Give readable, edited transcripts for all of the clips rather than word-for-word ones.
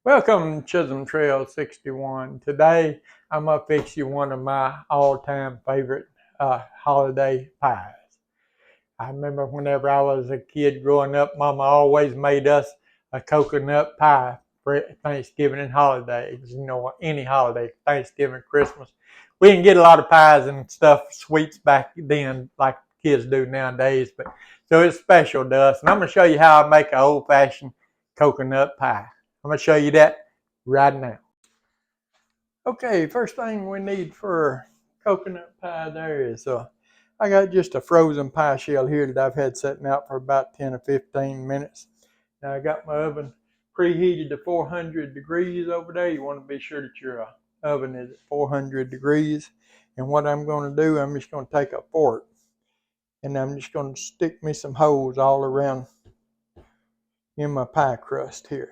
Welcome to Chisholm Trail 61. Today I'm going to fix you one of my all-time favorite holiday pies. I remember whenever I was a kid growing up, Mama always made us a coconut pie for Thanksgiving and holidays. You know, any holiday, Thanksgiving, Christmas. We didn't get a lot of pies and stuff, sweets back then like kids do nowadays, but so it's special to us. And I'm going to show you how I make an old-fashioned coconut pie. I'm going to show you that right now. Okay, first thing we need for coconut pie there is I got just a frozen pie shell here that I've had sitting out for about 10 or 15 minutes. Now I got my oven preheated to 400 degrees over there. You want to be sure that your oven is at 400 degrees. And what I'm going to do, I'm just going to take a fork and I'm just going to stick me some holes all around in my pie crust here,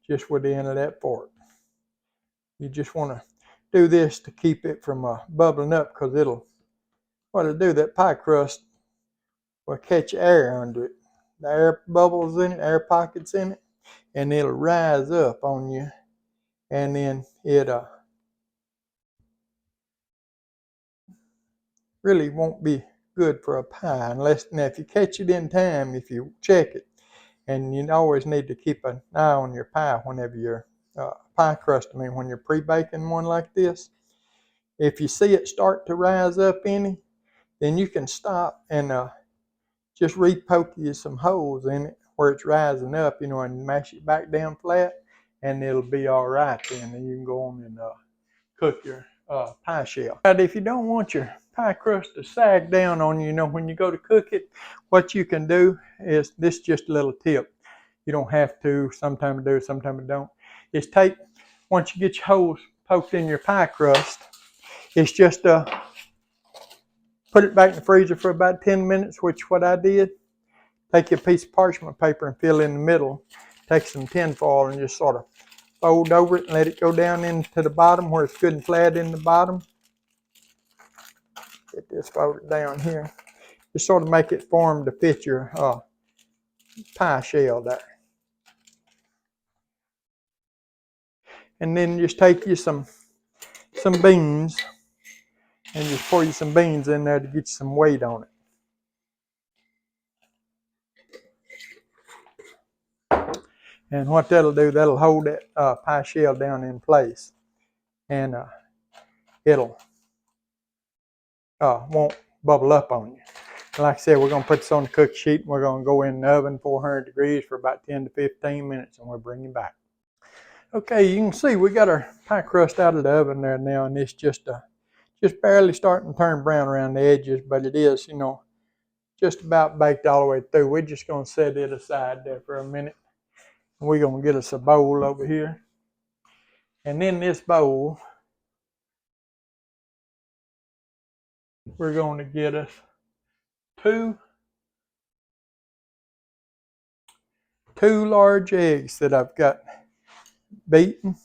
just with the end of that fork. You just want to do this to keep it from bubbling up, because that pie crust will catch air under it. The air bubbles in it, air pockets in it, and it'll rise up on you, and then it really won't be good for a pie unless, now if you catch it in time, if you check it, and you always need to keep an eye on your pie whenever you're pie crust, when you're pre-baking one like this. If you see it start to rise up any, then you can stop and just re-poke you some holes in it where it's rising up, and mash it back down flat, and it'll be all right then. And you can go on and cook your pie shell. But if you don't want your pie crust to sag down on you, when you go to cook it, what you can do is, this just a little tip. You don't have to, sometimes do, sometimes don't. Is once you get your holes poked in your pie crust, it's just put it back in the freezer for about 10 minutes, which is what I did. Take a piece of parchment paper and fill in the middle. Take some tin foil and just sort of fold over it and let it go down into the bottom where it's good and flat in the bottom. Get this folded down here. Just sort of make it form to fit your pie shell there. And then just take you some beans and just pour you some beans in there to get you some weight on it. And what that'll do, that'll hold that pie shell down in place, and it'll won't bubble up on you. Like I said, we're going to put this on the cook sheet, and we're going to go in the oven 400 degrees for about 10 to 15 minutes, and we'll bring it back. Okay, you can see we got our pie crust out of the oven there now, and it's just barely starting to turn brown around the edges, but it is, just about baked all the way through. We're just going to set it aside there for a minute. We're going to get us a bowl over here. And in this bowl, we're going to get us two large eggs that I've got beaten.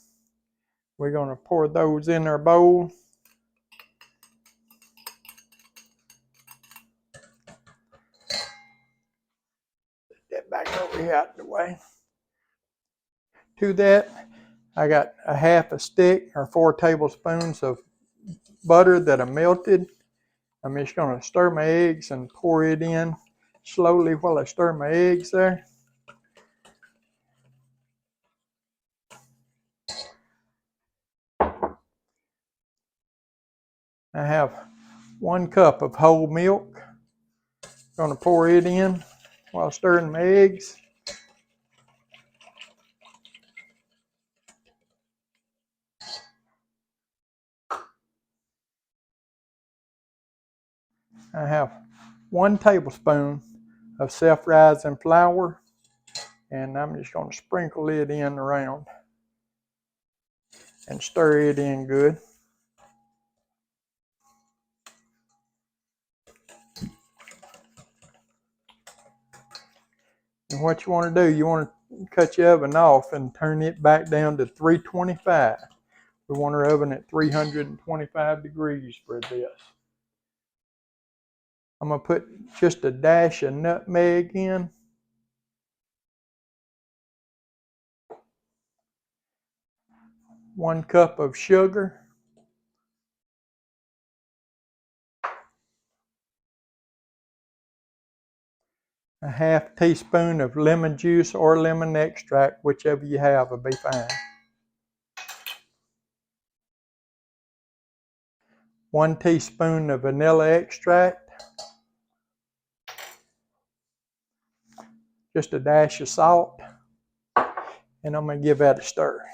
We're going to pour those in our bowl. Put that back over here out of the way. To that, I got a half a stick or 4 tablespoons of butter that I melted. I'm just going to stir my eggs and pour it in slowly while I stir my eggs there. I have 1 cup of whole milk. Going to pour it in while stirring my eggs. I have 1 tablespoon of self-rising flour, and I'm just going to sprinkle it in around and stir it in good. And what you want to do, you want to cut your oven off and turn it back down to 325. We want our oven at 325 degrees for this. I'm going to put just a dash of nutmeg in. 1 cup of sugar, a 1/2 teaspoon of lemon juice or lemon extract, whichever you have will be fine. 1 teaspoon of vanilla extract, just a dash of salt, and I'm going to give that a stir.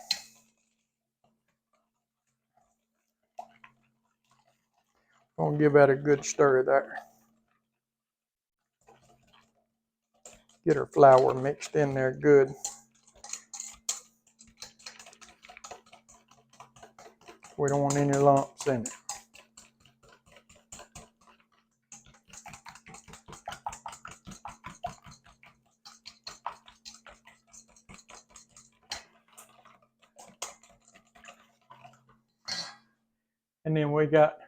I'm going to give that a good stir there. Get our flour mixed in there good. We don't want any lumps in it. And then we got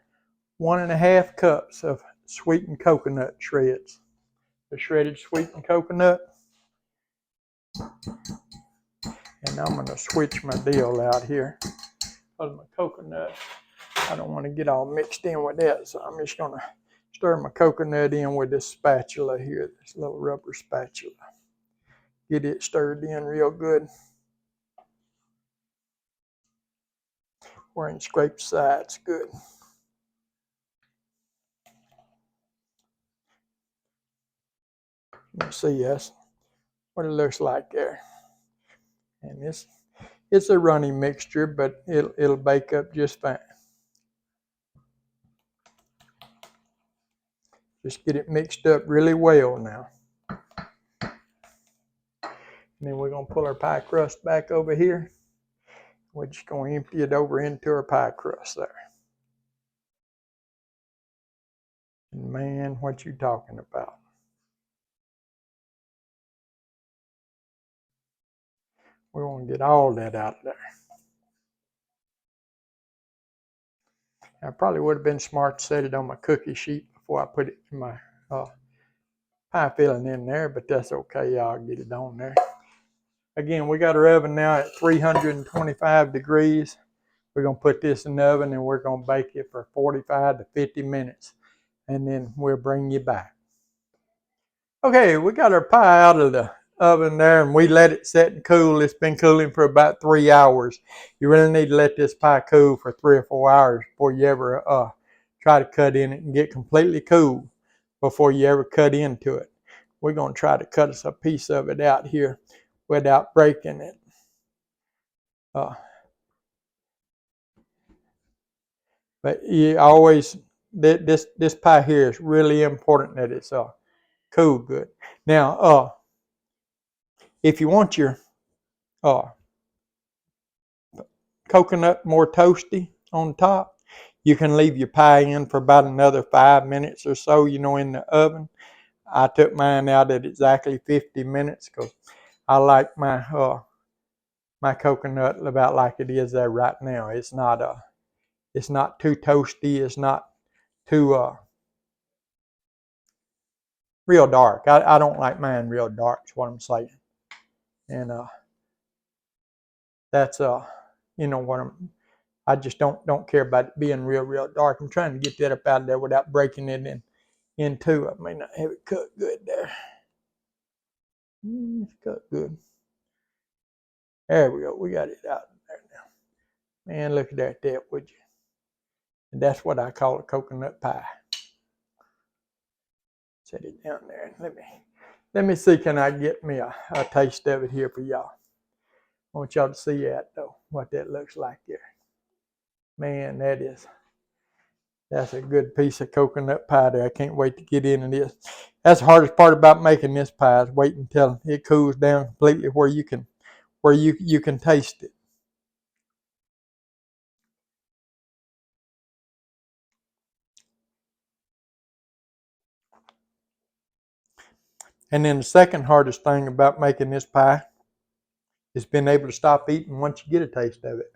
1 1/2 cups of sweetened coconut shreds. The shredded sweetened coconut. And I'm going to switch my deal out here. Because my coconut, I don't want to get all mixed in with that. So I'm just going to stir my coconut in with this spatula here, this little rubber spatula. Get it stirred in real good. Where I can scrape the sides good. You see, that's what it looks like there. And it's a runny mixture, but it'll bake up just fine. Just get it mixed up really well now. And then we're going to pull our pie crust back over here. We're just going to empty it over into our pie crust there. And man, what you talking about? We want to get all that out of there. I probably would have been smart to set it on my cookie sheet before I put it in my pie filling in there, but that's okay. I'll get it on there. Again, we got our oven now at 325 degrees. We're going to put this in the oven and we're going to bake it for 45 to 50 minutes. And then we'll bring you back. Okay, we got our pie out of the oven there and we let it set and cool. It's been cooling for about 3 hours. You really need to let this pie cool for 3 or 4 hours before you ever try to cut in it and get completely cool before you ever cut into it. We're going to try to cut us a piece of it out here without breaking it. But you always, this pie here is really important that it's cool good. Now, if you want your coconut more toasty on top, you can leave your pie in for about another 5 minutes or so, in the oven. I took mine out at exactly 50 minutes because I like my my coconut about like it is there right now. It's not too toasty. It's not too real dark. I don't like mine real dark. Is what I'm saying. And that's what I just don't care about it being real dark. I'm trying to get that up out of there without breaking it into. I may not have it cooked good there. It's cooked good. There we go. We got it out there now. Man, look at that, would you? And that's what I call a coconut pie. Set it down there. Let me see. Can I get me a taste of it here for y'all? I want y'all to see that though. What that looks like there. Man, that's a good piece of coconut pie there. I can't wait to get into this. That's the hardest part about making this pie is waiting until it cools down completely where you can taste it. And then the second hardest thing about making this pie is being able to stop eating once you get a taste of it.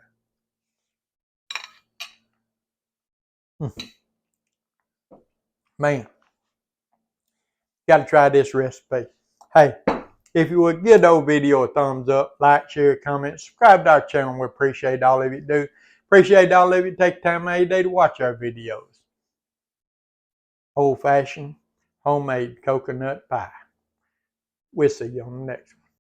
Man, got to try this recipe. Hey, If you would give the old video a thumbs up, like, share, comment, subscribe to our channel. We appreciate all of you do. Appreciate all of you take time out of your day to watch our videos. Old-fashioned, homemade coconut pie. We'll see you on the next one.